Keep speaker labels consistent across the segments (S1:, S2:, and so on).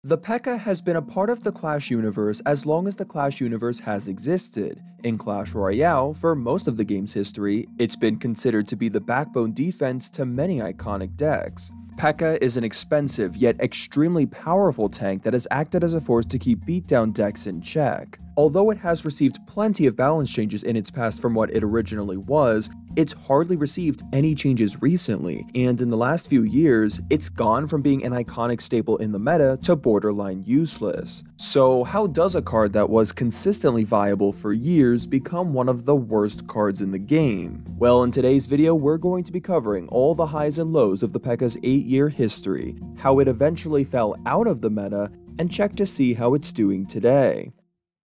S1: The Pekka has been a part of the Clash universe as long as the Clash universe has existed. In Clash Royale, for most of the game's history, it's been considered to be the backbone defense to many iconic decks. Pekka is an expensive yet extremely powerful tank that has acted as a force to keep beatdown decks in check. Although it has received plenty of balance changes in its past from what it originally was, it's hardly received any changes recently, and in the last few years, it's gone from being an iconic staple in the meta to borderline useless. So how does a card that was consistently viable for years become one of the worst cards in the game? Well, in today's video, we're going to be covering all the highs and lows of the Pekka's 8-year history, how it eventually fell out of the meta, and check to see how it's doing today.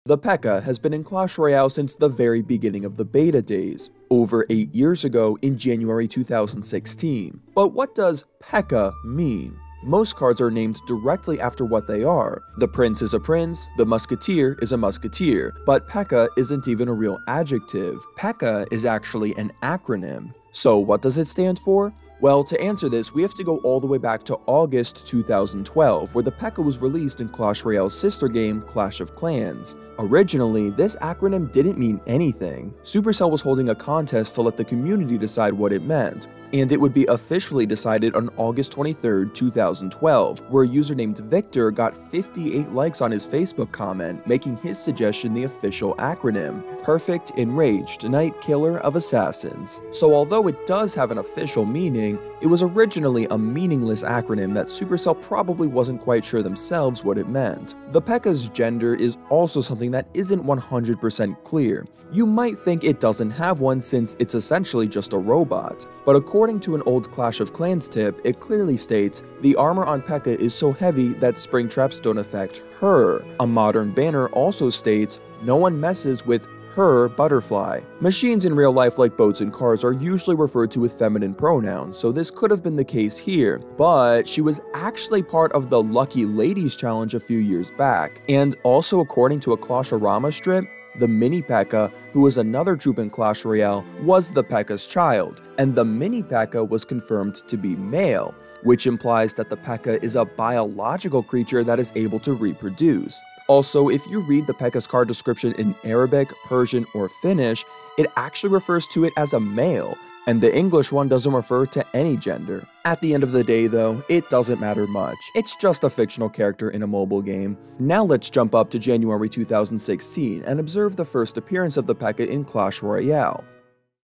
S1: The Pekka has been in Clash Royale since the very beginning of the beta days, over 8 years ago in January 2016. But what does Pekka mean? Most cards are named directly after what they are. The prince is a prince, the musketeer is a musketeer, but Pekka isn't even a real adjective. Pekka is actually an acronym. So what does it stand for? Well, to answer this, we have to go all the way back to August 2012, where the Pekka was released in Clash Royale's sister game, Clash of Clans. Originally, this acronym didn't mean anything. Supercell was holding a contest to let the community decide what it meant, and it would be officially decided on August 23, 2012, where a user named Victor got 58 likes on his Facebook comment, making his suggestion the official acronym: Perfect Enraged Night Killer of Assassins. So although it does have an official meaning, it was originally a meaningless acronym that Supercell probably wasn't quite sure themselves what it meant. The Pekka's gender is also something that isn't 100% clear. You might think it doesn't have one since it's essentially just a robot, but according to an old Clash of Clans tip, it clearly states, the armor on Pekka is so heavy that spring traps don't affect her. A modern banner also states, no one messes with her butterfly. Machines in real life like boats and cars are usually referred to with feminine pronouns, so this could have been the case here, but she was actually part of the Lucky Ladies challenge a few years back, and also according to a Clash-orama strip, the Mini Pekka, who was another troop in Clash Royale, was the Pekka's child, and the Mini Pekka was confirmed to be male, which implies that the Pekka is a biological creature that is able to reproduce. Also, if you read the Pekka's card description in Arabic, Persian, or Finnish, it actually refers to it as a male, and the English one doesn't refer to any gender. At the end of the day though, it doesn't matter much. It's just a fictional character in a mobile game. Now let's jump up to January 2016 and observe the first appearance of the Pekka in Clash Royale.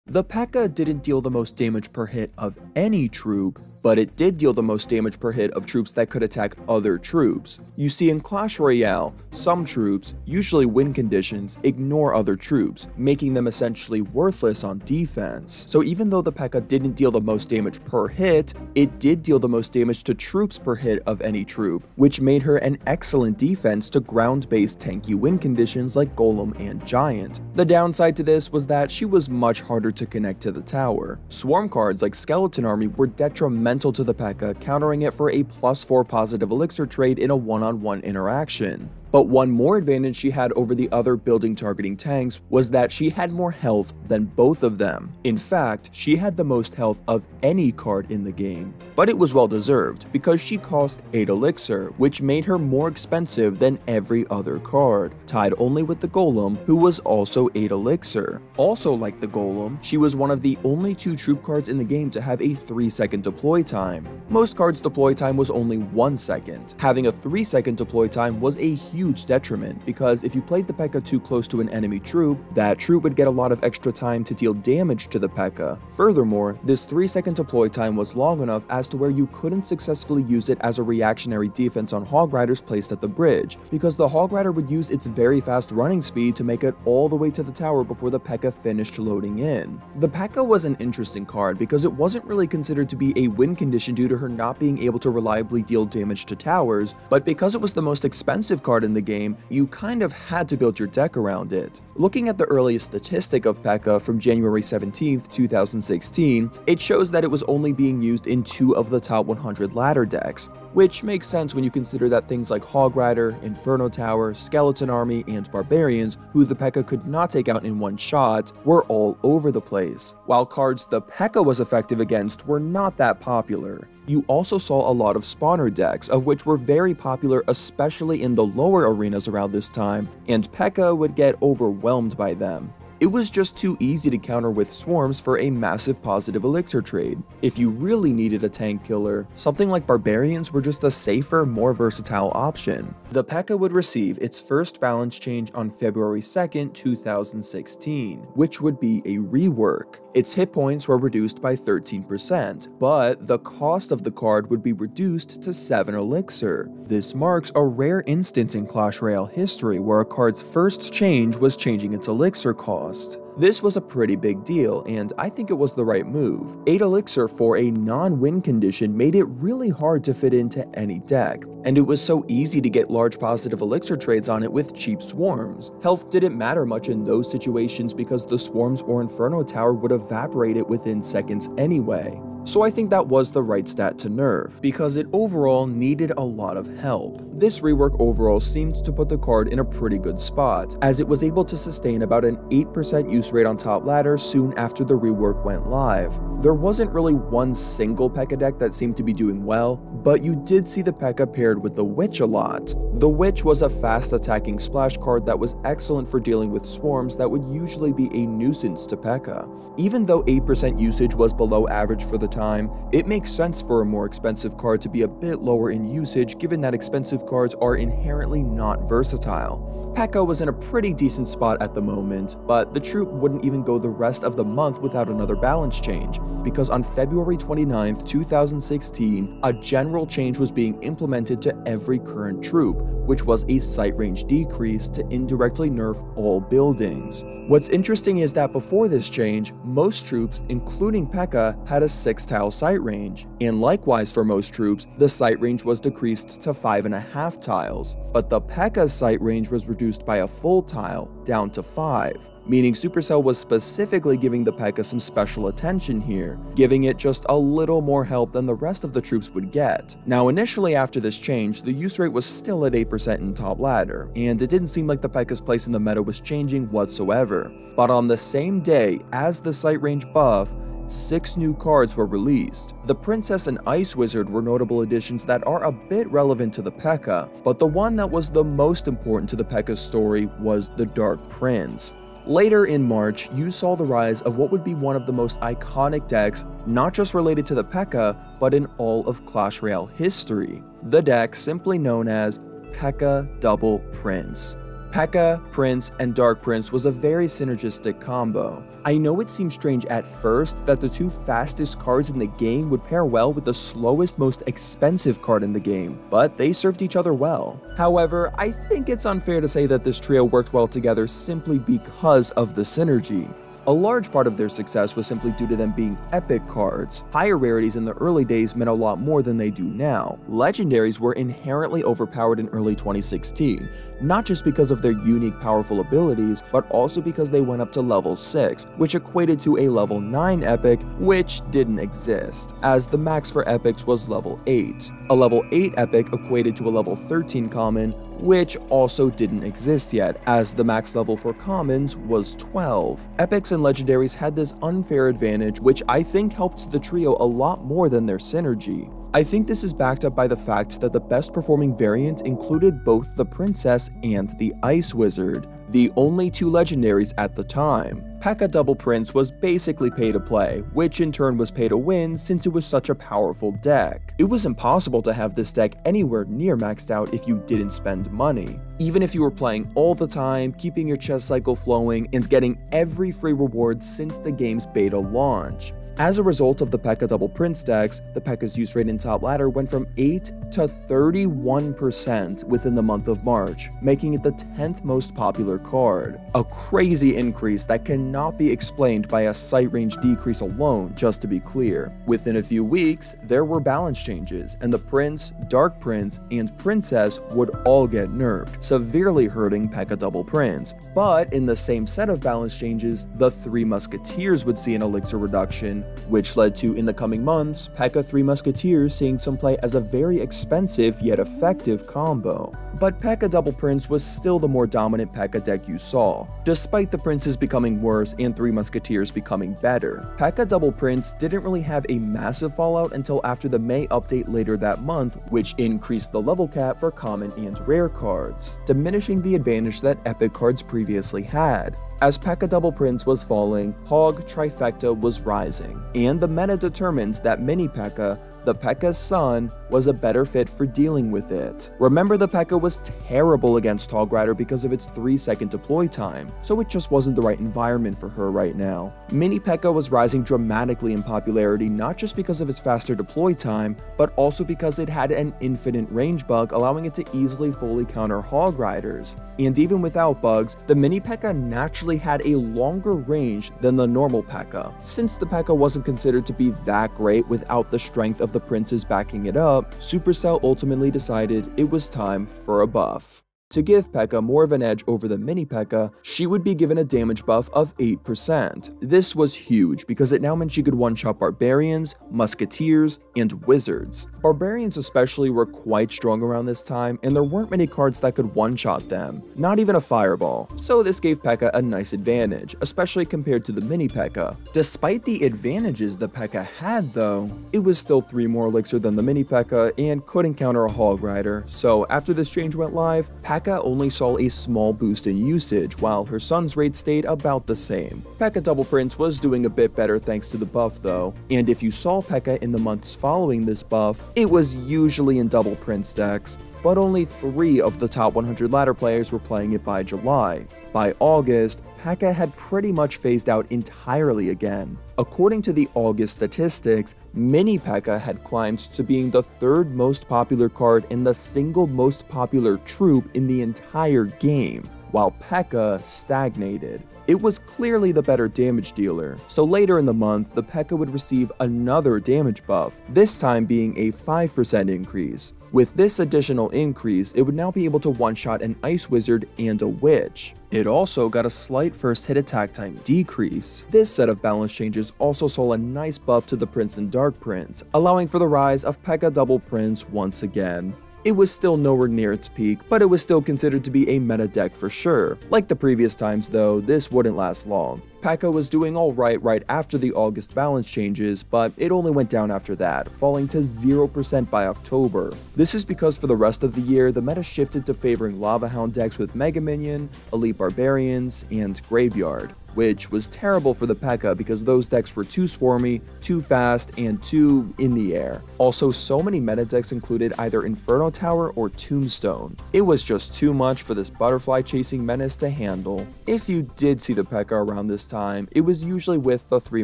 S1: The Pekka didn't deal the most damage per hit of any troop, but it did deal the most damage per hit of troops that could attack other troops. You see, in Clash Royale, some troops, usually win conditions, ignore other troops, making them essentially worthless on defense. So even though the Pekka didn't deal the most damage per hit, it did deal the most damage to troops per hit of any troop, which made her an excellent defense to ground-based tanky win conditions like Golem and Giant. The downside to this was that she was much harder to connect to the tower. Swarm cards like Skeleton Army were detrimental to the Pekka, countering it for a +4 positive elixir trade in a one-on-one interaction. But one more advantage she had over the other building targeting tanks was that she had more health than both of them. In fact, she had the most health of any card in the game. But it was well deserved, because she cost 8 elixir, which made her more expensive than every other card, tied only with the Golem, who was also 8 elixir. Also like the Golem, she was one of the only 2 troop cards in the game to have a 3-second deploy time. Most cards' deploy time was only 1 second. Having a 3-second deploy time was a huge detriment, because if you played the Pekka too close to an enemy troop, that troop would get a lot of extra time to deal damage to the Pekka. Furthermore, this 3-second deploy time was long enough as to where you couldn't successfully use it as a reactionary defense on Hog Riders placed at the bridge, because the Hog Rider would use its very fast running speed to make it all the way to the tower before the Pekka finished loading in. The Pekka was an interesting card because it wasn't really considered to be a win condition due to her not being able to reliably deal damage to towers, but because it was the most expensive card in the game, you kind of had to build your deck around it. Looking at the earliest statistic of Pekka from January 17th, 2016, it shows that it was only being used in 2 of the top 100 ladder decks. which makes sense when you consider that things like Hog Rider, Inferno Tower, Skeleton Army, and Barbarians, who the Pekka could not take out in one shot, were all over the place, while cards the Pekka was effective against were not that popular. You also saw a lot of spawner decks, of which were very popular especially in the lower arenas around this time, and Pekka would get overwhelmed by them. It was just too easy to counter with swarms for a massive positive elixir trade. If you really needed a tank killer, something like Barbarians were just a safer, more versatile option. The Pekka would receive its first balance change on February 2nd, 2016, which would be a rework. Its hit points were reduced by 13%, but the cost of the card would be reduced to 7 elixir. This marks a rare instance in Clash Royale history where a card's first change was changing its elixir cost. This was a pretty big deal, and I think it was the right move. 8 elixir for a non-win condition made it really hard to fit into any deck, and it was so easy to get large positive elixir trades on it with cheap swarms. Health didn't matter much in those situations because the swarms or Inferno Tower would evaporate it within seconds anyway. So I think that was the right stat to nerf, because it overall needed a lot of help. This rework overall seemed to put the card in a pretty good spot, as it was able to sustain about an 8% use rate on top ladder soon after the rework went live. There wasn't really one single Pekka deck that seemed to be doing well, but you did see the Pekka paired with the Witch a lot. The Witch was a fast attacking splash card that was excellent for dealing with swarms that would usually be a nuisance to Pekka. Even though 8% usage was below average for the time, it makes sense for a more expensive card to be a bit lower in usage given that expensive cards are inherently not versatile. Pekka was in a pretty decent spot at the moment, but the troop wouldn't even go the rest of the month without another balance change, because on February 29th, 2016, a general change was being implemented to every current troop, which was a sight range decrease to indirectly nerf all buildings. What's interesting is that before this change, most troops, including Pekka, had a 6-tile sight range, and likewise for most troops, the sight range was decreased to 5.5 tiles, but the Pekka's sight range was reduced by a full tile, down to 5. Meaning Supercell was specifically giving the Pekka some special attention here, giving it just a little more help than the rest of the troops would get. Now initially after this change, the use rate was still at 8% in top ladder, and it didn't seem like the Pekka's place in the meta was changing whatsoever. But on the same day as the sight range buff, 6 new cards were released. The Princess and Ice Wizard were notable additions that are a bit relevant to the Pekka, but the one that was the most important to the Pekka's story was the Dark Prince. Later in March, you saw the rise of what would be one of the most iconic decks, not just related to the Pekka, but in all of Clash Royale history. The deck simply known as Pekka Double Prince. Pekka, Prince, and Dark Prince was a very synergistic combo. I know it seems strange at first that the 2 fastest cards in the game would pair well with the slowest, most expensive card in the game, but they served each other well. However, I think it's unfair to say that this trio worked well together simply because of the synergy. A large part of their success was simply due to them being epic cards. Higher rarities in the early days meant a lot more than they do now. Legendaries were inherently overpowered in early 2016, not just because of their unique powerful abilities, but also because they went up to level 6, which equated to a level 9 epic, which didn't exist, as the max for epics was level 8. A level 8 epic equated to a level 13 common, which also didn't exist yet, as the max level for commons was 12. Epics and legendaries had this unfair advantage, which I think helped the trio a lot more than their synergy. I think this is backed up by the fact that the best performing variant included both the Princess and the Ice Wizard, the only 2 legendaries at the time. Pekka Double Prince was basically pay to play, which in turn was pay to win since it was such a powerful deck. It was impossible to have this deck anywhere near maxed out if you didn't spend money. Even if you were playing all the time, keeping your chess cycle flowing, and getting every free reward since the game's beta launch. As a result of the Pekka Double Prince decks, the Pekka's use rate in top ladder went from 8 to 31% within the month of March, making it the 10th most popular card. A crazy increase that cannot be explained by a sight range decrease alone, just to be clear. Within a few weeks, there were balance changes, and the Prince, Dark Prince, and Princess would all get nerfed, severely hurting Pekka Double Prince. But in the same set of balance changes, the 3 Musketeers would see an elixir reduction, which led to, in the coming months, Pekka Three Musketeers seeing some play as a very expensive yet effective combo. But Pekka Double Prince was still the more dominant Pekka deck you saw, despite the princes becoming worse and Three Musketeers becoming better. Pekka Double Prince didn't really have a massive fallout until after the May update later that month, which increased the level cap for common and rare cards, diminishing the advantage that epic cards previously had. As Pekka Double Prince was falling, Hog Trifecta was rising, and the meta determined that Mini Pekka, the Pekka's son, was a better fit for dealing with it. Remember, the Pekka was terrible against Hog Rider because of its 3-second deploy time, so it just wasn't the right environment for her right now. Mini Pekka was rising dramatically in popularity not just because of its faster deploy time, but also because it had an infinite range bug allowing it to easily fully counter Hog Riders. And even without bugs, the Mini Pekka naturally had a longer range than the normal Pekka. Since the Pekka wasn't considered to be that great without the strength of the princes backing it up, Supercell ultimately decided it was time for a buff. To give Pekka more of an edge over the Mini Pekka, she would be given a damage buff of 8%. This was huge because it now meant she could one-shot Barbarians, Musketeers, and Wizards. Barbarians especially were quite strong around this time, and there weren't many cards that could one-shot them, not even a Fireball, so this gave Pekka a nice advantage, especially compared to the Mini Pekka. Despite the advantages the Pekka had though, it was still 3 more elixir than the Mini Pekka and couldn't counter a Hog Rider, so after this change went live, Pekka only saw a small boost in usage, while her son's rate stayed about the same. Pekka Double Prince was doing a bit better thanks to the buff though, and if you saw Pekka in the months following this buff, it was usually in Double Prince decks, but only 3 of the top 100 ladder players were playing it by July. By August, Pekka had pretty much phased out entirely again. According to the August statistics, Mini Pekka had climbed to being the 3rd most popular card and the single most popular troop in the entire game, while Pekka stagnated. It was clearly the better damage dealer, so later in the month, the Pekka would receive another damage buff, this time being a 5% increase. With this additional increase, it would now be able to one-shot an Ice Wizard and a Witch. It also got a slight first hit attack time decrease. This set of balance changes also saw a nice buff to the Prince and Dark Prince, allowing for the rise of Pekka Double Prince once again. It was still nowhere near its peak, but it was still considered to be a meta deck for sure. Like the previous times though, this wouldn't last long. Pekka was doing alright right after the August balance changes, but it only went down after that, falling to 0% by October. This is because for the rest of the year, the meta shifted to favoring Lava Hound decks with Mega Minion, Elite Barbarians, and Graveyard, which was terrible for the Pekka because those decks were too swarmy, too fast, and too in the air. Also, so many meta decks included either Inferno Tower or Tombstone. It was just too much for this butterfly chasing menace to handle. If you did see the Pekka around this time, it was usually with the Three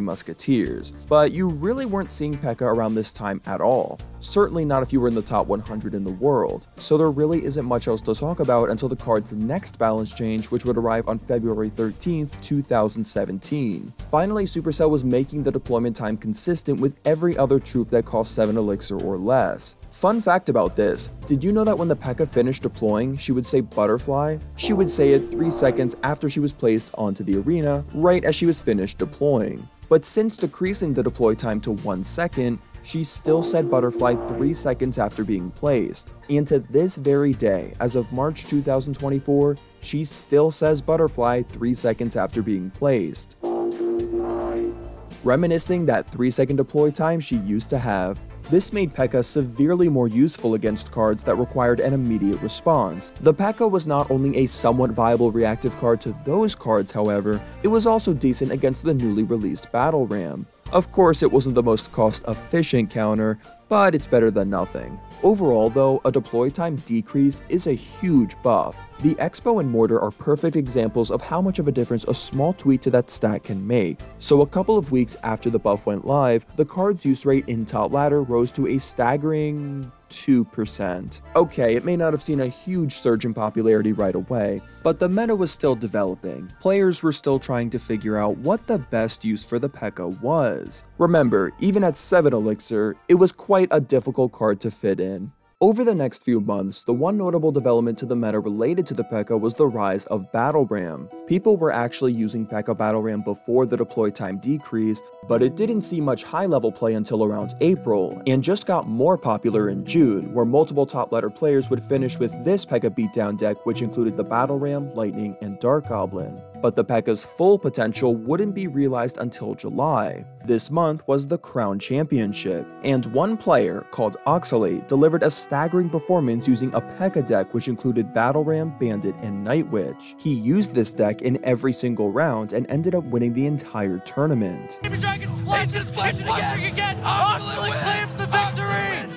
S1: Musketeers, but you really weren't seeing Pekka around this time at all. Certainly not if you were in the top 100 in the world, so there really isn't much else to talk about until the card's next balance change, which would arrive on February 13th, 2017. Finally, Supercell was making the deployment time consistent with every other troop that cost 7 elixir or less. Fun fact about this, did you know that when the Pekka finished deploying, she would say butterfly? She would say it 3 seconds after she was placed onto the arena, right as she was finished deploying. But since decreasing the deploy time to 1 second, she still said butterfly 3 seconds after being placed. And to this very day, as of March 2024, she still says butterfly 3 seconds after being placed, reminiscing that 3-second deploy time she used to have. This made Pekka severely more useful against cards that required an immediate response. The Pekka was not only a somewhat viable reactive card to those cards, however, it was also decent against the newly released Battle Ram. Of course, it wasn't the most cost-efficient counter, but it's better than nothing. Overall though, a deploy time decrease is a huge buff. The Expo and Mortar are perfect examples of how much of a difference a small tweak to that stat can make. So a couple of weeks after the buff went live, the card's use rate in top ladder rose to a staggering 2%. Okay, it may not have seen a huge surge in popularity right away, but the meta was still developing. Players were still trying to figure out what the best use for the Pekka was. Remember, even at 7 elixir, it was quite a difficult card to fit in. Over the next few months, the one notable development to the meta related to the Pekka was the rise of Battle Ram. People were actually using Pekka Battle Ram before the deploy time decrease, But it didn't see much high-level play until around April, and just got more popular in June, where multiple top-ladder players would finish with this Pekka beatdown deck, which included the Battle Ram, Lightning, and Dark Goblin. But the Pekka's full potential wouldn't be realized until July. This month was the Crown Championship, and one player, called Oxalate, delivered a staggering performance using a Pekka deck which included Battle Ram, Bandit, and Night Witch. He used this deck in every single round and ended up winning the entire tournament.
S2: Dragon splashes again. Oxalate claims the victory.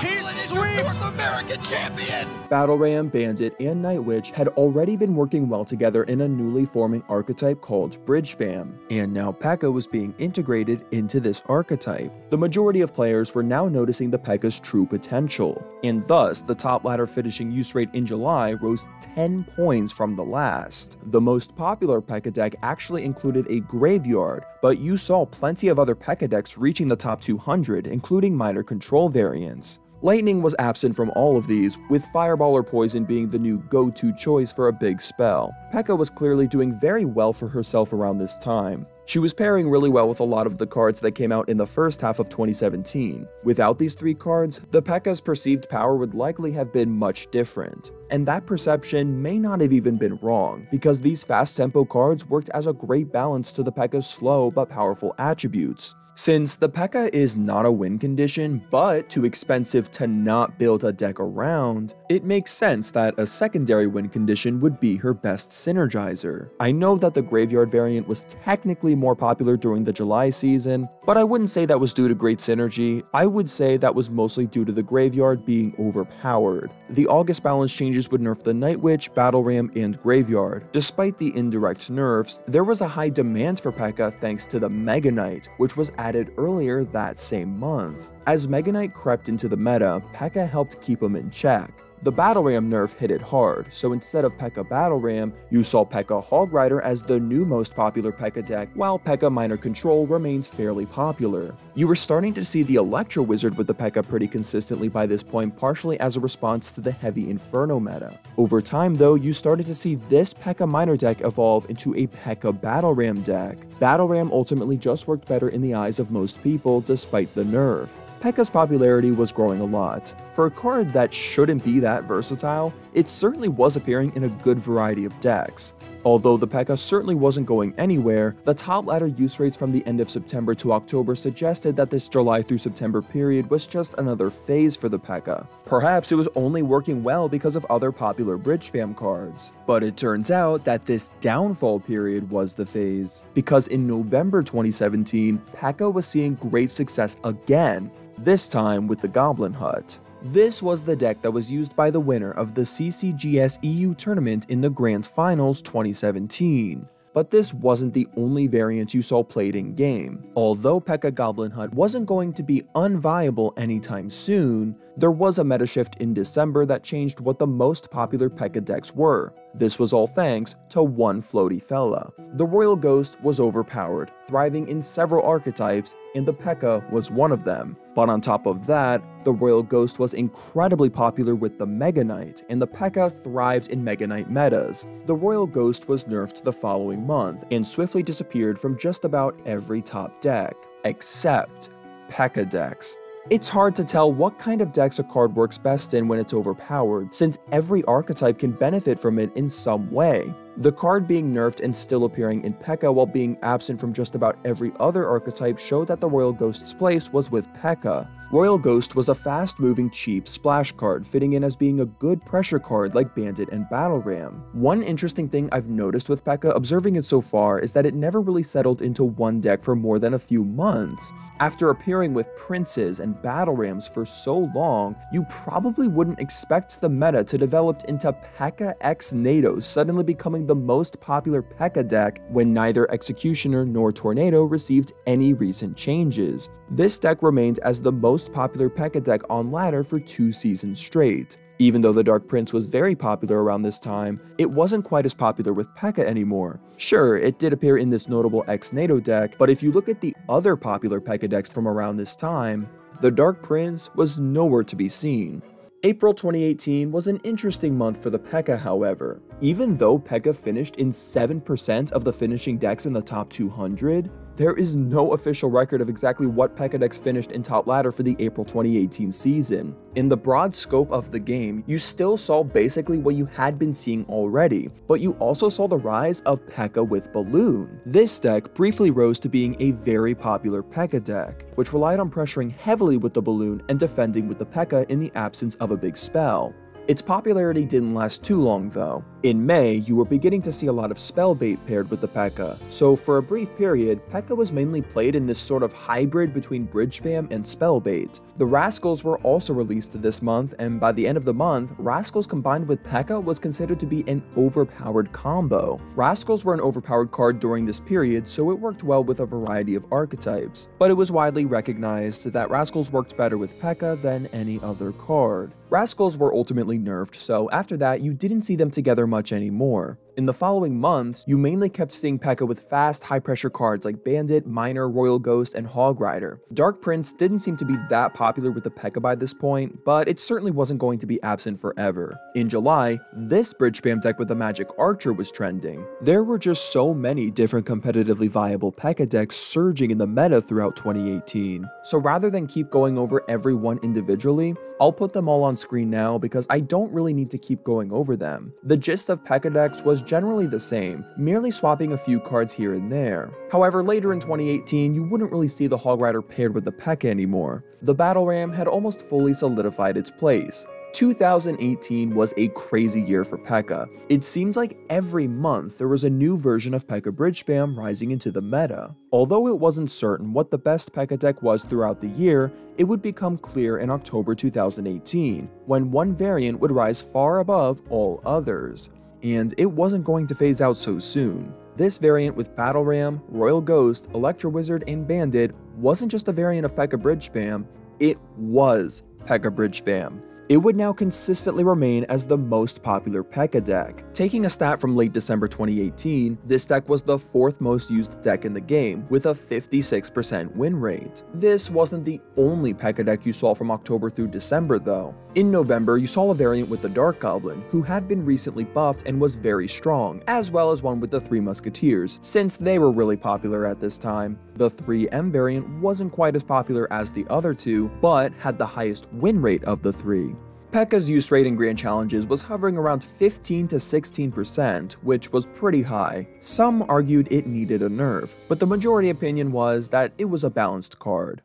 S2: He sweeps American champion.
S1: Battle Ram, Bandit, and Night Witch had already been working well together in a newly forming archetype called Bridge Spam, and now Pekka was being integrated into this archetype. The majority of players were now noticing the Pekka's true potential, and thus the top ladder finishing use rate in July rose 10 points from the last. The most popular Pekka deck actually included a graveyard, but you saw plenty of other Pekka decks reaching the top 200, including minor control variants. Lightning was absent from all of these, with Fireball or Poison being the new go-to choice for a big spell. Pekka was clearly doing very well for herself around this time. She was pairing really well with a lot of the cards that came out in the first half of 2017. Without these three cards, the Pekka's perceived power would likely have been much different. And that perception may not have even been wrong, because these fast tempo cards worked as a great balance to the Pekka's slow but powerful attributes. Since the Pekka is not a win condition, but too expensive to not build a deck around, it makes sense that a secondary win condition would be her best synergizer. I know that the Graveyard variant was technically more popular during the July season, but I wouldn't say that was due to great synergy. I would say that was mostly due to the Graveyard being overpowered. The August balance changes would nerf the Night Witch, Battle Ram, and Graveyard. Despite the indirect nerfs, there was a high demand for Pekka thanks to the Mega Knight, which was added earlier that same month. As Mega Knight crept into the meta, Pekka helped keep him in check. The Battle Ram nerf hit it hard, so instead of Pekka Battle Ram, you saw Pekka Hog Rider as the new most popular Pekka deck, while Pekka Minor Control remains fairly popular. You were starting to see the Electro Wizard with the Pekka pretty consistently by this point, partially as a response to the heavy Inferno meta. Over time though, you started to see this Pekka Minor deck evolve into a Pekka Battle Ram deck. Battle Ram ultimately just worked better in the eyes of most people despite the nerf. Pekka's popularity was growing a lot. For a card that shouldn't be that versatile, it certainly was appearing in a good variety of decks. Although the Pekka certainly wasn't going anywhere, the top ladder use rates from the end of September to October suggested that this July through September period was just another phase for the Pekka. Perhaps it was only working well because of other popular bridge spam cards. But it turns out that this downfall period was the phase, because in November 2017, Pekka was seeing great success again, this time with the Goblin Hut. This was the deck that was used by the winner of the CCGS EU tournament in the Grand Finals 2017. But this wasn't the only variant you saw played in-game. Although Pekka Goblin Hut wasn't going to be unviable anytime soon, there was a meta shift in December that changed what the most popular Pekka decks were. This was all thanks to one floaty fella. The Royal Ghost was overpowered, thriving in several archetypes, and the Pekka was one of them. But on top of that, the Royal Ghost was incredibly popular with the Mega Knight, and the Pekka thrived in Mega Knight metas. The Royal Ghost was nerfed the following month, and swiftly disappeared from just about every top deck, except Pekka decks. It's hard to tell what kind of decks a card works best in when it's overpowered, since every archetype can benefit from it in some way. The card being nerfed and still appearing in Pekka while being absent from just about every other archetype showed that the Royal Ghost's place was with Pekka. Royal Ghost was a fast-moving, cheap splash card, fitting in as being a good pressure card like Bandit and Battle Ram. One interesting thing I've noticed with Pekka observing it so far is that it never really settled into one deck for more than a few months. After appearing with Princes and Battle Rams for so long, you probably wouldn't expect the meta to develop into Pekka x NATO suddenly becoming the most popular Pekka deck when neither Executioner nor Tornado received any recent changes. This deck remained as the most popular Pekka deck on ladder for 2 seasons straight. Even though the Dark Prince was very popular around this time, it wasn't quite as popular with Pekka anymore. Sure, it did appear in this notable ex-NATO deck, but if you look at the other popular Pekka decks from around this time, the Dark Prince was nowhere to be seen. April 2018 was an interesting month for the Pekka, however. Even though Pekka finished in 7% of the finishing decks in the top 200, There is no official record of exactly what Pekka decks finished in top ladder for the April 2018 season. In the broad scope of the game, you still saw basically what you had been seeing already, but you also saw the rise of Pekka with Balloon. This deck briefly rose to being a very popular Pekka deck, which relied on pressuring heavily with the Balloon and defending with the Pekka in the absence of a big spell. Its popularity didn't last too long though. In May, you were beginning to see a lot of spell bait paired with the Pekka, so for a brief period, Pekka was mainly played in this sort of hybrid between bridge spam and spell bait. The Rascals were also released this month, and by the end of the month, Rascals combined with Pekka was considered to be an overpowered combo. Rascals were an overpowered card during this period, so it worked well with a variety of archetypes, but it was widely recognized that Rascals worked better with Pekka than any other card. Rascals were ultimately nerfed, so after that, you didn't see them together much anymore. In the following months, you mainly kept seeing Pekka with fast, high-pressure cards like Bandit, Miner, Royal Ghost, and Hog Rider. Dark Prince didn't seem to be that popular with the Pekka by this point, but it certainly wasn't going to be absent forever. In July, this bridge spam deck with the Magic Archer was trending. There were just so many different competitively viable Pekka decks surging in the meta throughout 2018. So rather than keep going over every one individually, I'll put them all on screen now because I don't really need to keep going over them. The gist of Pekka decks was generally the same, merely swapping a few cards here and there. However, later in 2018, you wouldn't really see the Hog Rider paired with the Pekka anymore. The Battle Ram had almost fully solidified its place. 2018 was a crazy year for Pekka. It seems like every month there was a new version of Pekka Bridge Spam rising into the meta. Although it wasn't certain what the best Pekka deck was throughout the year, it would become clear in October 2018, when one variant would rise far above all others. And it wasn't going to phase out so soon. This variant with Battle Ram, Royal Ghost, Electro Wizard, and Bandit wasn't just a variant of Pekka Bridge Spam, it was Pekka Bridge Spam. It would now consistently remain as the most popular Pekka deck. Taking a stat from late December 2018, this deck was the 4th most used deck in the game, with a 56% win rate. This wasn't the only Pekka deck you saw from October through December though. In November, you saw a variant with the Dark Goblin, who had been recently buffed and was very strong, as well as one with the 3 Musketeers, since they were really popular at this time. The 3M variant wasn't quite as popular as the other two, but had the highest win rate of the 3. Pekka's use rate in Grand Challenges was hovering around 15 to 16%, which was pretty high. Some argued it needed a nerf, but the majority opinion was that it was a balanced card.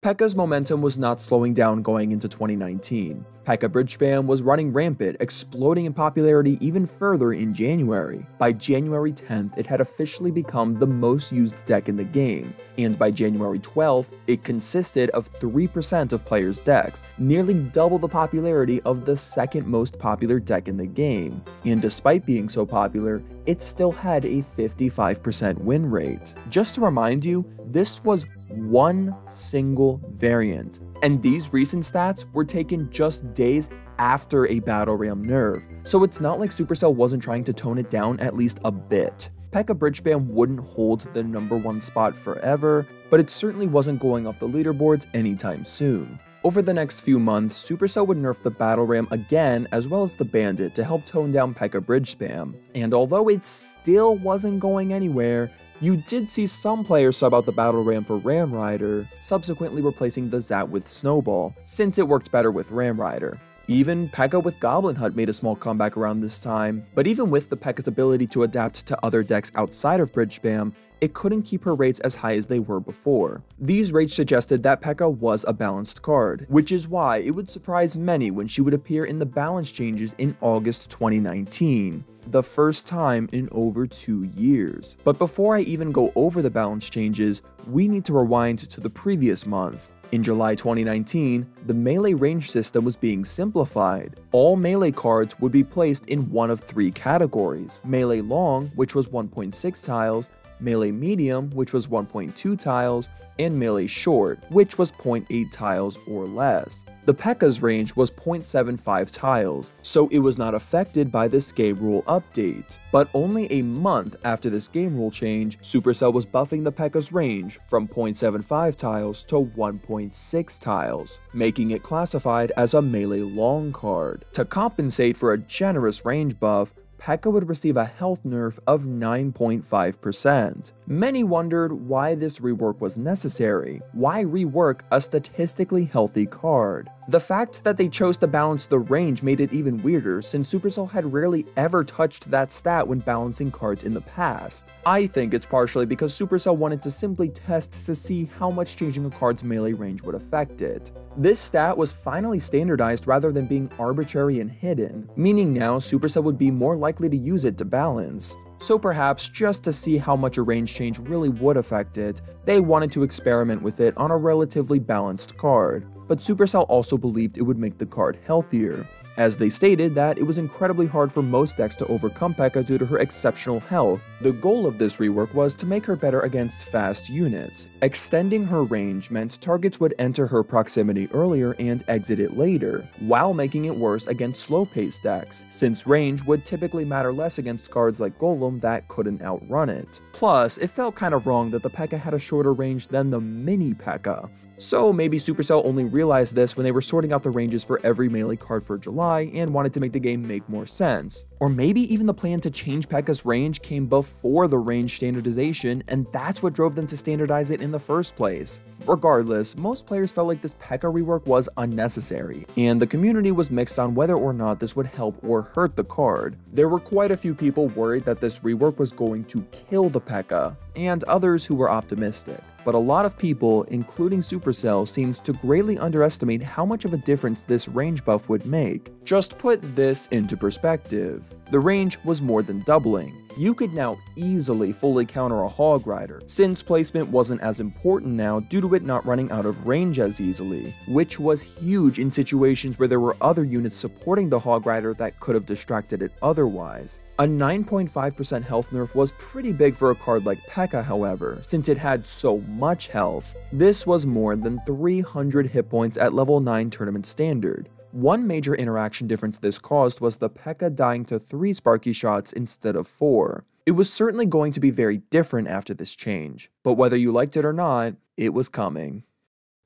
S1: Pekka's momentum was not slowing down going into 2019. Pekka Bridge Spam was running rampant, exploding in popularity even further in January. By January 10th, it had officially become the most used deck in the game, and by January 12th, it consisted of 3% of players' decks, nearly double the popularity of the 2nd most popular deck in the game. And despite being so popular, it still had a 55% win rate. Just to remind you, this was one single variant, and these recent stats were taken just days after a Battle Ram nerf, so it's not like Supercell wasn't trying to tone it down at least a bit. Pekka Bridge Spam wouldn't hold the #1 spot forever, but it certainly wasn't going off the leaderboards anytime soon. Over the next few months, Supercell would nerf the Battle Ram again as well as the Bandit to help tone down Pekka Bridge Spam, and although it still wasn't going anywhere, you did see some players sub out the Battle Ram for Ram Rider, subsequently replacing the Zat with Snowball, since it worked better with Ram Rider. Even Pekka with Goblin Hut made a small comeback around this time, but even with the Pekka's ability to adapt to other decks outside of Bridge Spam, it couldn't keep her rates as high as they were before. These rates suggested that Pekka was a balanced card, which is why it would surprise many when she would appear in the balance changes in August 2019. The first time in over 2 years. But before I even go over the balance changes, we need to rewind to the previous month. In July 2019, the melee range system was being simplified. All melee cards would be placed in one of 3 categories: melee long, which was 1.6 tiles, melee medium, which was 1.2 tiles, and melee short, which was 0.8 tiles or less. The Pekka's range was 0.75 tiles, so it was not affected by this game rule update. But only a month after this game rule change, Supercell was buffing the Pekka's range from 0.75 tiles to 1.6 tiles, making it classified as a melee long card. To compensate for a generous range buff, Pekka would receive a health nerf of 9.5%. Many wondered why this rework was necessary. Why rework a statistically healthy card? The fact that they chose to balance the range made it even weirder, since Supercell had rarely ever touched that stat when balancing cards in the past. I think it's partially because Supercell wanted to simply test to see how much changing a card's melee range would affect it. This stat was finally standardized rather than being arbitrary and hidden, meaning now Supercell would be more likely to use it to balance. So perhaps just to see how much a range change really would affect it, they wanted to experiment with it on a relatively balanced card. But Supercell also believed it would make the card healthier, as they stated that it was incredibly hard for most decks to overcome Pekka due to her exceptional health. The goal of this rework was to make her better against fast units. Extending her range meant targets would enter her proximity earlier and exit it later, while making it worse against slow-paced decks, since range would typically matter less against cards like Golem that couldn't outrun it. Plus, it felt kind of wrong that the Pekka had a shorter range than the mini Pekka. So maybe Supercell only realized this when they were sorting out the ranges for every melee card for July and wanted to make the game make more sense. Or maybe even the plan to change Pekka's range came before the range standardization, and that's what drove them to standardize it in the first place. Regardless, most players felt like this Pekka rework was unnecessary, and the community was mixed on whether or not this would help or hurt the card. There were quite a few people worried that this rework was going to kill the Pekka, and others who were optimistic. But a lot of people, including Supercell, seemed to greatly underestimate how much of a difference this range buff would make. Just put this into perspective. The range was more than doubling. You could now easily fully counter a Hog Rider, since placement wasn't as important now due to it not running out of range as easily, which was huge in situations where there were other units supporting the Hog Rider that could have distracted it otherwise. A 9.5% health nerf was pretty big for a card like Pekka, however, since it had so much health. This was more than 300 hit points at level 9 tournament standard. One major interaction difference this caused was the Pekka dying to 3 Sparky shots instead of 4. It was certainly going to be very different after this change, but whether you liked it or not, it was coming.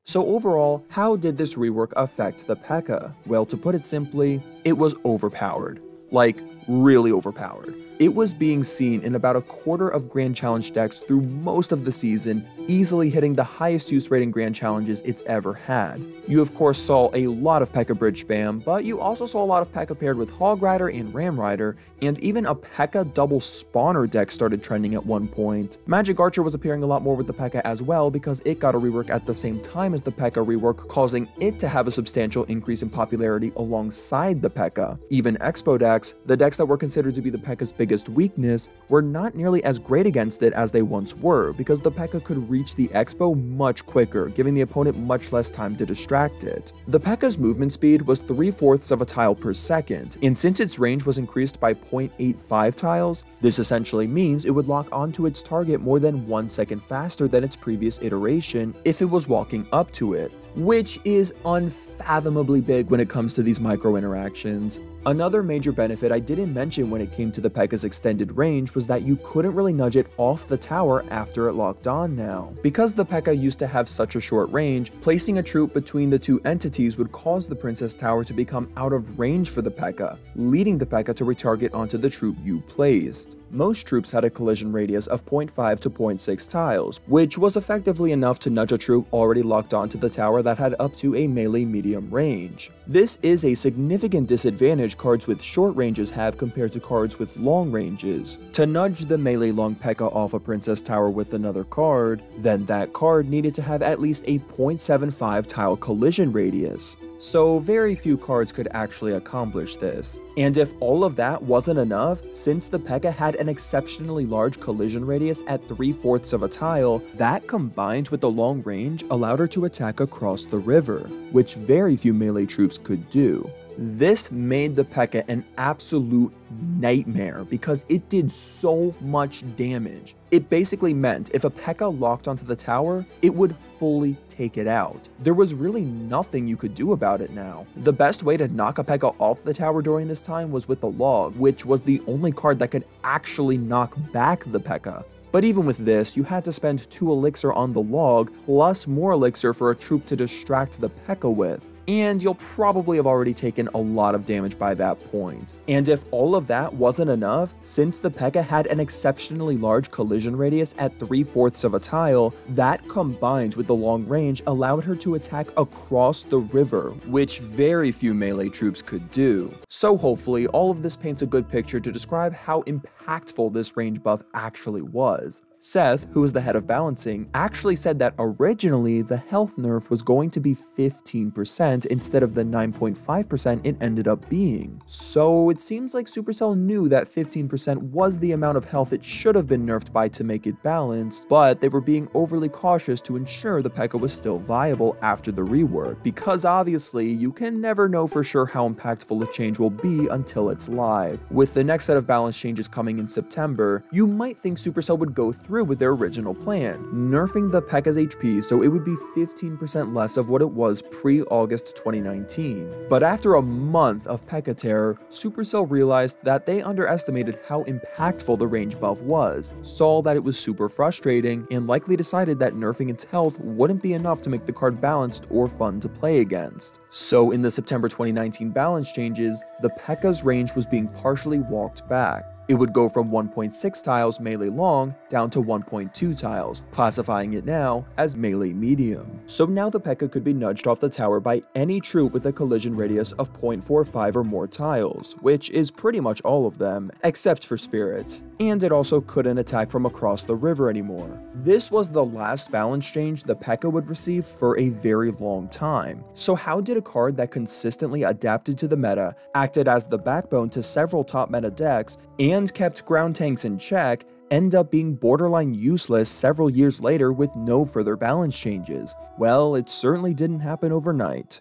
S1: So overall, how did this rework affect the Pekka? Well, to put it simply, it was overpowered. Like, really overpowered. It was being seen in about a quarter of Grand Challenge decks through most of the season, easily hitting the highest use rate in Grand Challenges it's ever had. You of course saw a lot of Pekka bridge spam, but you also saw a lot of Pekka paired with Hog Rider and Ram Rider, and even a Pekka double spawner deck started trending at one point. Magic Archer was appearing a lot more with the Pekka as well because it got a rework at the same time as the Pekka rework, causing it to have a substantial increase in popularity alongside the Pekka. Even Expo decks, the decks that were considered to be the Pekka's biggest weakness, were not nearly as great against it as they once were, because the Pekka could reach the Expo much quicker, giving the opponent much less time to distract it. The Pekka's movement speed was 3/4 of a tile per second, and since its range was increased by 0.85 tiles, this essentially means it would lock onto its target more than 1 second faster than its previous iteration if it was walking up to it, which is unfathomably big when it comes to these micro interactions. Another major benefit I didn't mention when it came to the Pekka's extended range was that you couldn't really nudge it off the tower after it locked on now. Because the Pekka used to have such a short range, placing a troop between the two entities would cause the Princess Tower to become out of range for the Pekka, leading the Pekka to retarget onto the troop you placed. Most troops had a collision radius of 0.5 to 0.6 tiles, which was effectively enough to nudge a troop already locked onto the tower that had up to a melee medium range. This is a significant disadvantage cards with short ranges have compared to cards with long ranges. To nudge the melee long Pekka off a Princess Tower with another card, then that card needed to have at least a 0.75 tile collision radius. So very few cards could actually accomplish this. And if all of that wasn't enough, since the Pekka had an exceptionally large collision radius at 3/4 of a tile, that combined with the long range allowed her to attack across the river, which very few melee troops could do. This made the Pekka an absolute nightmare because it did so much damage. It basically meant if a Pekka locked onto the tower, it would fully take it out. There was really nothing you could do about it now. The best way to knock a Pekka off the tower during this time was with the log, which was the only card that could actually knock back the Pekka. But even with this, you had to spend 2 elixir on the log, plus more elixir for a troop to distract the Pekka with, and you'll probably have already taken a lot of damage by that point. And if all of that wasn't enough, since the Pekka had an exceptionally large collision radius at 3/4 of a tile, that combined with the long range allowed her to attack across the river, which very few melee troops could do. So hopefully all of this paints a good picture to describe how impactful this range buff actually was. Sept, who was the head of balancing, actually said that originally the health nerf was going to be 15% instead of the 9.5% it ended up being. So it seems like Supercell knew that 15% was the amount of health it should have been nerfed by to make it balanced, but they were being overly cautious to ensure the Pekka was still viable after the rework, because obviously you can never know for sure how impactful a change will be until it's live. With the next set of balance changes coming in September, you might think Supercell would go through with their original plan, nerfing the Pekka's HP so it would be 15% less of what it was pre-August 2019. But after a month of Pekka terror, Supercell realized that they underestimated how impactful the range buff was, saw that it was super frustrating, and likely decided that nerfing its health wouldn't be enough to make the card balanced or fun to play against. So in the September 2019 balance changes, the Pekka's range was being partially walked back. It would go from 1.6 tiles melee long down to 1.2 tiles, classifying it now as melee medium. So now the Pekka could be nudged off the tower by any troop with a collision radius of 0.45 or more tiles, which is pretty much all of them, except for spirits. And it also couldn't attack from across the river anymore. This was the last balance change the Pekka would receive for a very long time. So how did a card that consistently adapted to the meta, acted as the backbone to several top meta decks, and kept ground tanks in check, end up being borderline useless several years later with no further balance changes? Well, it certainly didn't happen overnight.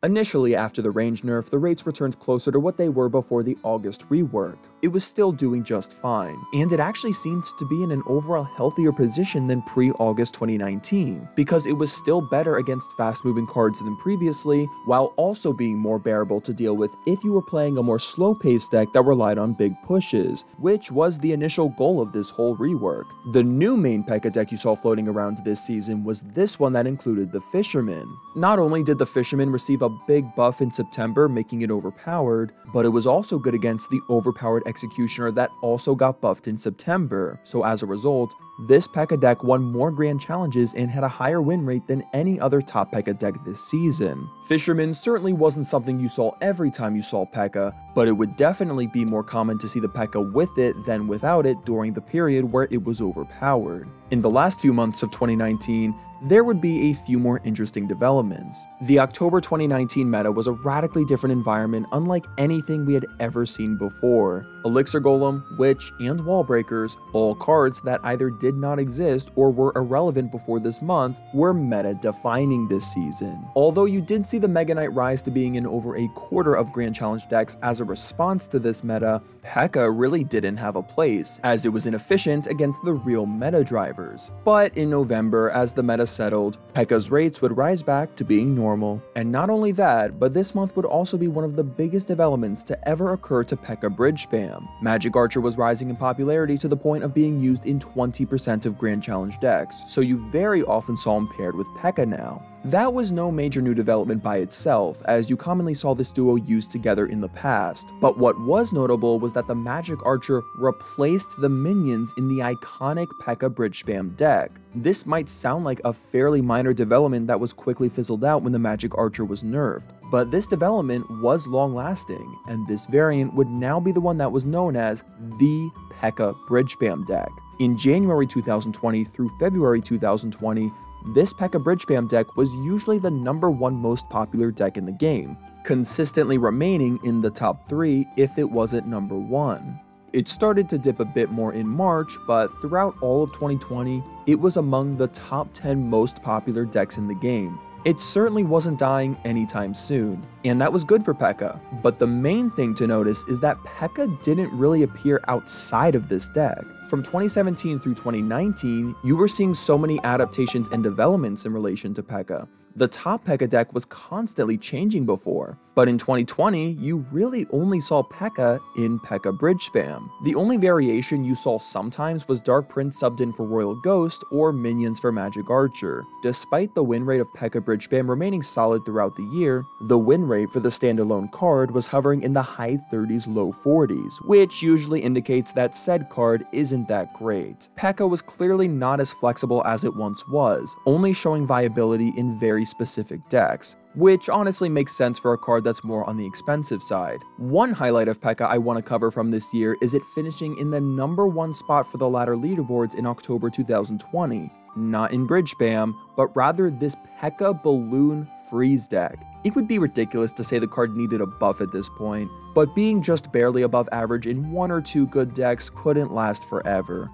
S1: Initially, after the range nerf, the rates returned closer to what they were before the August rework. It was still doing just fine, and it actually seemed to be in an overall healthier position than pre-August 2019, because it was still better against fast-moving cards than previously, while also being more bearable to deal with if you were playing a more slow-paced deck that relied on big pushes, which was the initial goal of this whole rework. The new main Pekka deck you saw floating around this season was this one that included the Fisherman. Not only did the Fisherman receive a big buff in September, making it overpowered, but it was also good against the overpowered Executioner that also got buffed in September. So as a result, this Pekka deck won more grand challenges and had a higher win rate than any other top Pekka deck this season. Fisherman certainly wasn't something you saw every time you saw Pekka, but it would definitely be more common to see the Pekka with it than without it during the period where it was overpowered. In the last few months of 2019, there would be a few more interesting developments. The October 2019 meta was a radically different environment unlike anything we had ever seen before. Elixir Golem, Witch, and Wall Breakers, all cards that either did not exist or were irrelevant before this month, were meta-defining this season. Although you did see the Mega Knight rise to being in over a quarter of Grand Challenge decks as a response to this meta, Pekka really didn't have a place, as it was inefficient against the real meta drivers. But in November, as the meta settled, Pekka's rates would rise back to being normal. And not only that, but this month would also be one of the biggest developments to ever occur to Pekka bridge spam. Magic Archer was rising in popularity to the point of being used in 20% of Grand Challenge decks, so you very often saw him paired with Pekka now. That was no major new development by itself, as you commonly saw this duo used together in the past, but what was notable was that the Magic Archer replaced the minions in the iconic Pekka bridge spam deck. This might sound like a fairly minor development that was quickly fizzled out when the Magic Archer was nerfed, but this development was long-lasting, and this variant would now be the one that was known as the Pekka bridge spam deck. In January 2020 through February 2020, this Pekka bridge spam deck was usually the #1 most popular deck in the game, consistently remaining in the top 3 if it wasn't #1. It started to dip a bit more in March, but throughout all of 2020, it was among the top 10 most popular decks in the game. It certainly wasn't dying anytime soon, and that was good for Pekka. But the main thing to notice is that Pekka didn't really appear outside of this deck. From 2017 through 2019, you were seeing so many adaptations and developments in relation to Pekka. The top Pekka deck was constantly changing before. But in 2020, you really only saw Pekka in Pekka Bridge Spam. The only variation you saw sometimes was Dark Prince subbed in for Royal Ghost or Minions for Magic Archer. Despite the win rate of Pekka Bridge Spam remaining solid throughout the year, the win rate for the standalone card was hovering in the high 30s, low 40s, which usually indicates that said card isn't that great. Pekka was clearly not as flexible as it once was, only showing viability in very specific decks, which honestly makes sense for a card that's more on the expensive side. One highlight of Pekka I want to cover from this year is it finishing in the #1 spot for the ladder leaderboards in October 2020. Not in Bridge Spam, but rather this Pekka Balloon Freeze deck. It would be ridiculous to say the card needed a buff at this point, but being just barely above average in 1 or 2 good decks couldn't last forever.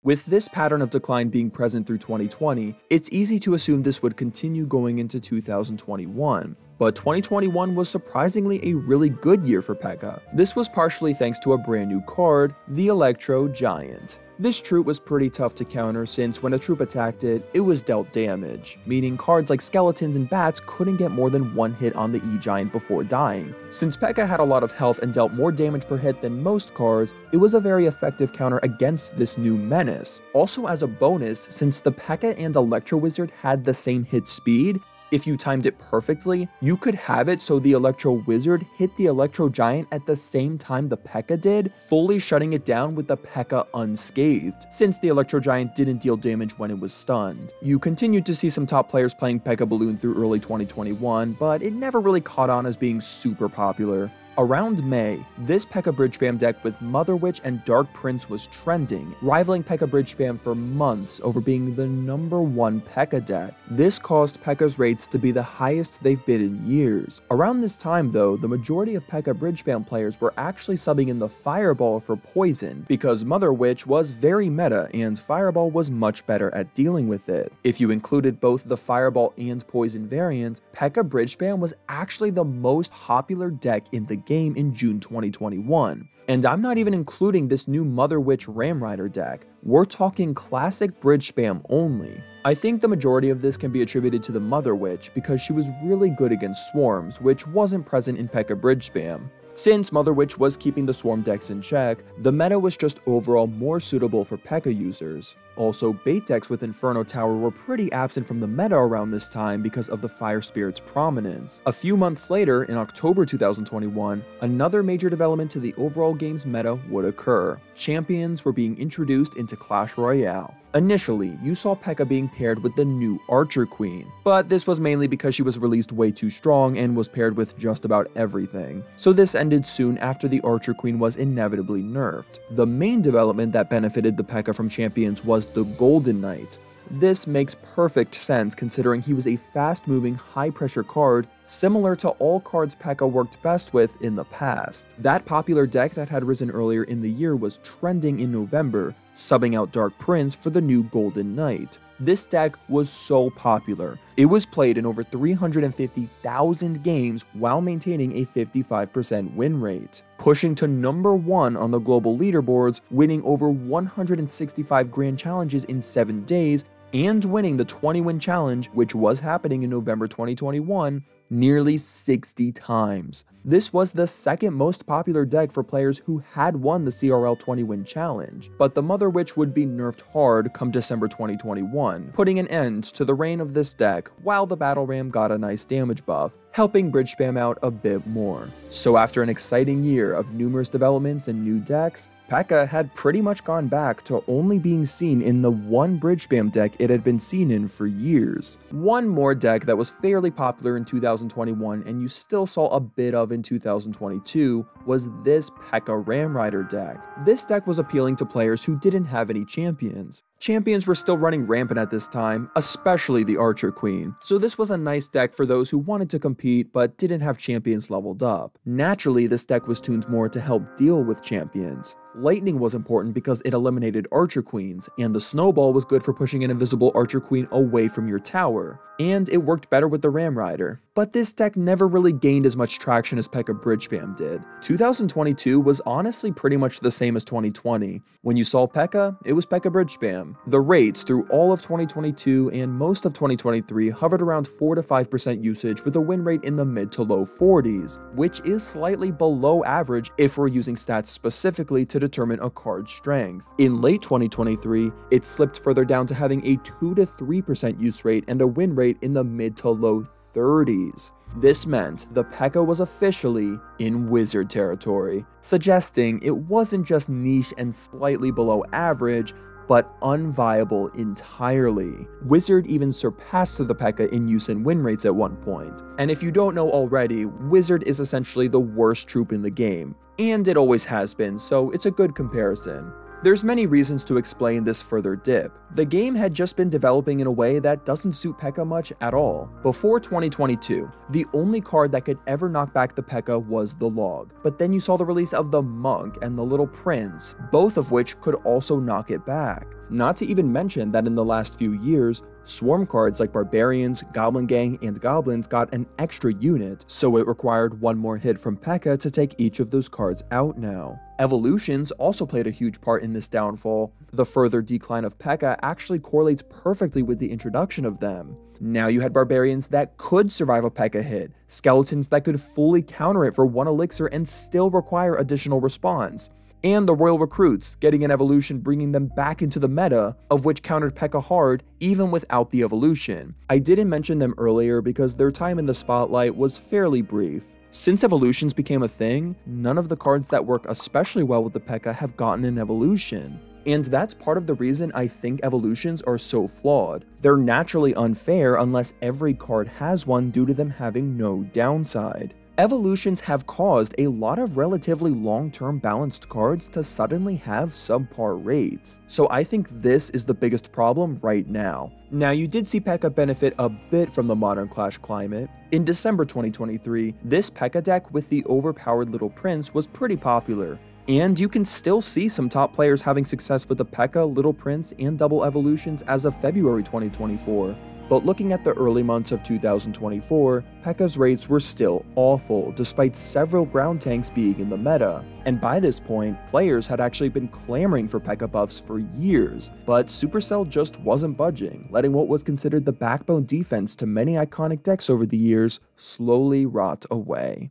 S1: With this pattern of decline being present through 2020, it's easy to assume this would continue going into 2021. But 2021 was surprisingly a really good year for Pekka. This was partially thanks to a brand new card, the Electro Giant. This troop was pretty tough to counter since when a troop attacked it, it was dealt damage, meaning cards like skeletons and bats couldn't get more than 1 hit on the E-Giant before dying. Since Pekka had a lot of health and dealt more damage per hit than most cards, it was a very effective counter against this new menace. Also as a bonus, since the Pekka and Electro Wizard had the same hit speed, if you timed it perfectly, you could have it so the Electro Wizard hit the Electro Giant at the same time the Pekka did, fully shutting it down with the Pekka unscathed, since the Electro Giant didn't deal damage when it was stunned. You continued to see some top players playing Pekka Balloon through early 2021, but it never really caught on as being super popular. Around May, this Pekka Bridge Spam deck with Mother Witch and Dark Prince was trending, rivaling Pekka Bridge Spam for months over being the #1 Pekka deck. This caused Pekka's rates to be the highest they've been in years. Around this time though, the majority of Pekka Bridge Spam players were actually subbing in the Fireball for poison, because Mother Witch was very meta and Fireball was much better at dealing with it. If you included both the Fireball and poison variants, Pekka Bridge Spam was actually the most popular deck in the game in June 2021. And I'm not even including this new Mother Witch Ram Rider deck. We're talking classic Bridge Spam only. I think the majority of this can be attributed to the Mother Witch because she was really good against swarms, which wasn't present in Pekka Bridge Spam. Since Mother Witch was keeping the swarm decks in check, the meta was just overall more suitable for Pekka users. Also, bait decks with Inferno Tower were pretty absent from the meta around this time because of the Fire Spirit's prominence. A few months later, in October 2021, another major development to the overall game's meta would occur. Champions were being introduced into Clash Royale. Initially, you saw Pekka being paired with the new Archer Queen, but this was mainly because she was released way too strong and was paired with just about everything. So this ended soon after the Archer Queen was inevitably nerfed. The main development that benefited the Pekka from Champions was the Golden Knight. This makes perfect sense considering he was a fast-moving, high-pressure card similar to all cards Pekka worked best with in the past. That popular deck that had risen earlier in the year was trending in November, subbing out Dark Prince for the new Golden Knight. This deck was so popular. It was played in over 350,000 games while maintaining a 55% win rate, pushing to #1 on the global leaderboards, winning over 165 grand challenges in 7 days, and winning the 20-win challenge, which was happening in November 2021, nearly 60 times. This was the second most popular deck for players who had won the CRL 20-win challenge, but the Mother Witch would be nerfed hard come December 2021, putting an end to the reign of this deck, while the Battle Ram got a nice damage buff, helping Bridge Spam out a bit more. So after an exciting year of numerous developments and new decks, Pekka had pretty much gone back to only being seen in the one Bridge Spam deck it had been seen in for years. One more deck that was fairly popular in 2021 and you still saw a bit of in 2022 was this Pekka Ram Rider deck. This deck was appealing to players who didn't have any champions. Champions were still running rampant at this time, especially the Archer Queen, so this was a nice deck for those who wanted to compete but didn't have champions leveled up. Naturally, this deck was tuned more to help deal with champions. Lightning was important because it eliminated Archer Queens, and the Snowball was good for pushing an invisible Archer Queen away from your tower, and it worked better with the Ram Rider. But this deck never really gained as much traction as Pekka Bridge Spam did. 2022 was honestly pretty much the same as 2020. When you saw Pekka, it was Pekka Bridge Spam. game. The rates through all of 2022 and most of 2023 hovered around 4 to 5% usage with a win rate in the mid to low 40s, which is slightly below average if we're using stats specifically to determine a card's strength. In late 2023, it slipped further down to having a 2 to 3% use rate and a win rate in the mid to low 30s. This meant the Pekka was officially in wizard territory, suggesting it wasn't just niche and slightly below average, but unviable entirely. Wizard even surpassed the Pekka in use and win rates at one point. And if you don't know already, Wizard is essentially the worst troop in the game, and it always has been, so it's a good comparison. There's many reasons to explain this further dip. The game had just been developing in a way that doesn't suit Pekka much at all. Before 2022, the only card that could ever knock back the Pekka was the Log, but then you saw the release of the Monk and the Little Prince, both of which could also knock it back. Not to even mention that in the last few years, Swarm cards like Barbarians, Goblin Gang, and Goblins got an extra unit, so it required one more hit from Pekka to take each of those cards out now. Evolutions also played a huge part in this downfall. The further decline of Pekka actually correlates perfectly with the introduction of them. Now you had Barbarians that could survive a Pekka hit, Skeletons that could fully counter it for 1 elixir and still require additional response, and the Royal Recruits getting an evolution bringing them back into the meta, of which countered Pekka hard even without the evolution. I didn't mention them earlier because their time in the spotlight was fairly brief. Since evolutions became a thing, none of the cards that work especially well with the Pekka have gotten an evolution. And that's part of the reason I think evolutions are so flawed. They're naturally unfair unless every card has one due to them having no downside. Evolutions have caused a lot of relatively long-term balanced cards to suddenly have subpar rates, so I think this is the biggest problem right now. Now, you did see Pekka benefit a bit from the modern Clash climate. In December 2023, this Pekka deck with the overpowered Little Prince was pretty popular, and you can still see some top players having success with the Pekka, Little Prince, and double evolutions as of February 2024. But looking at the early months of 2024, Pekka's rates were still awful, despite several ground tanks being in the meta. And by this point, players had actually been clamoring for Pekka buffs for years, but Supercell just wasn't budging, letting what was considered the backbone defense to many iconic decks over the years slowly rot away.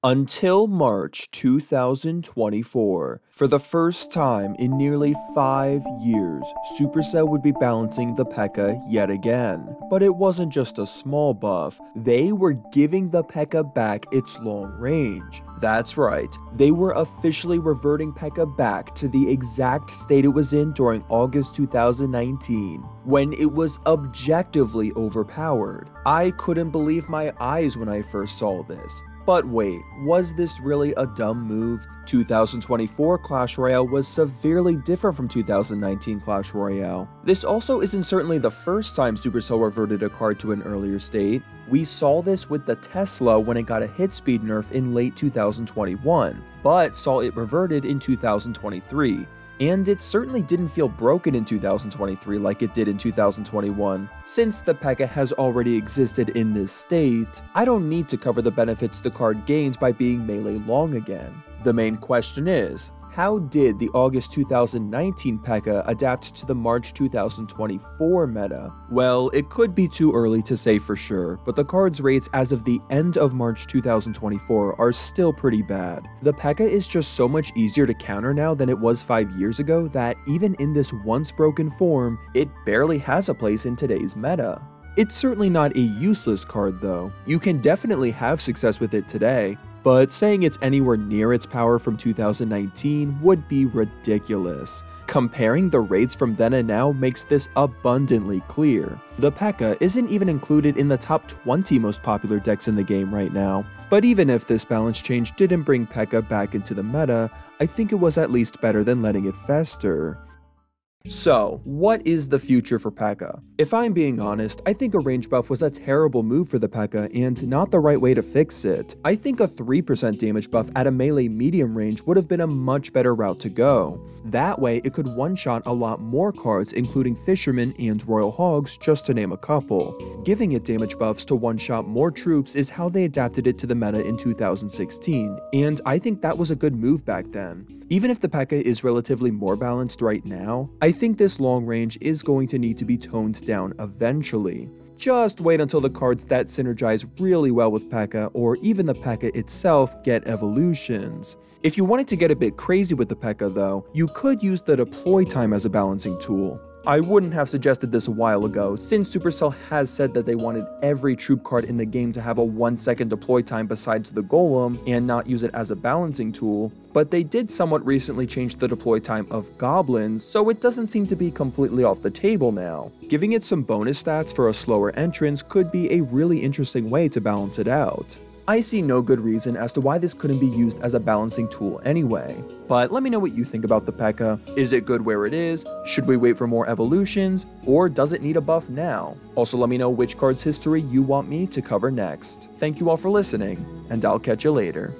S1: Until March 2024, for the first time in nearly 5 years, Supercell would be balancing the Pekka yet again. But it wasn't just a small buff, they were giving the Pekka back its long range. That's right, they were officially reverting Pekka back to the exact state it was in during August 2019, when it was objectively overpowered. I couldn't believe my eyes when I first saw this. But wait, was this really a dumb move? 2024 Clash Royale was severely different from 2019 Clash Royale. This also isn't certainly the first time Supercell reverted a card to an earlier state. We saw this with the Tesla when it got a hit speed nerf in late 2021, but saw it reverted in 2023. And it certainly didn't feel broken in 2023 like it did in 2021. Since the Pekka has already existed in this state, I don't need to cover the benefits the card gains by being melee long again. The main question is, how did the August 2019 Pekka adapt to the March 2024 meta? Well, it could be too early to say for sure, but the card's rates as of the end of March 2024 are still pretty bad. The Pekka is just so much easier to counter now than it was 5 years ago that even in this once broken form, it barely has a place in today's meta. It's certainly not a useless card though. You can definitely have success with it today, but saying it's anywhere near its power from 2019 would be ridiculous. Comparing the rates from then and now makes this abundantly clear. The Pekka isn't even included in the top 20 most popular decks in the game right now. But even if this balance change didn't bring Pekka back into the meta, I think it was at least better than letting it fester. So, what is the future for Pekka? If I'm being honest, I think a range buff was a terrible move for the Pekka and not the right way to fix it. I think a 3% damage buff at a melee medium range would have been a much better route to go. That way, it could one-shot a lot more cards, including Fishermen and Royal Hogs, just to name a couple. Giving it damage buffs to one-shot more troops is how they adapted it to the meta in 2016, and I think that was a good move back then. Even if the Pekka is relatively more balanced right now, I think this long range is going to need to be toned down eventually. Just wait until the cards that synergize really well with Pekka, or even the Pekka itself, get evolutions. If you wanted to get a bit crazy with the Pekka though, you could use the deploy time as a balancing tool. I wouldn't have suggested this a while ago, since Supercell has said that they wanted every troop card in the game to have a 1-second deploy time besides the Golem, and not use it as a balancing tool, but they did somewhat recently change the deploy time of Goblins, so it doesn't seem to be completely off the table now. Giving it some bonus stats for a slower entrance could be a really interesting way to balance it out. I see no good reason as to why this couldn't be used as a balancing tool anyway. But let me know what you think about the Pekka. Is it good where it is? Should we wait for more evolutions? Or does it need a buff now? Also let me know which card's history you want me to cover next. Thank you all for listening, and I'll catch you later.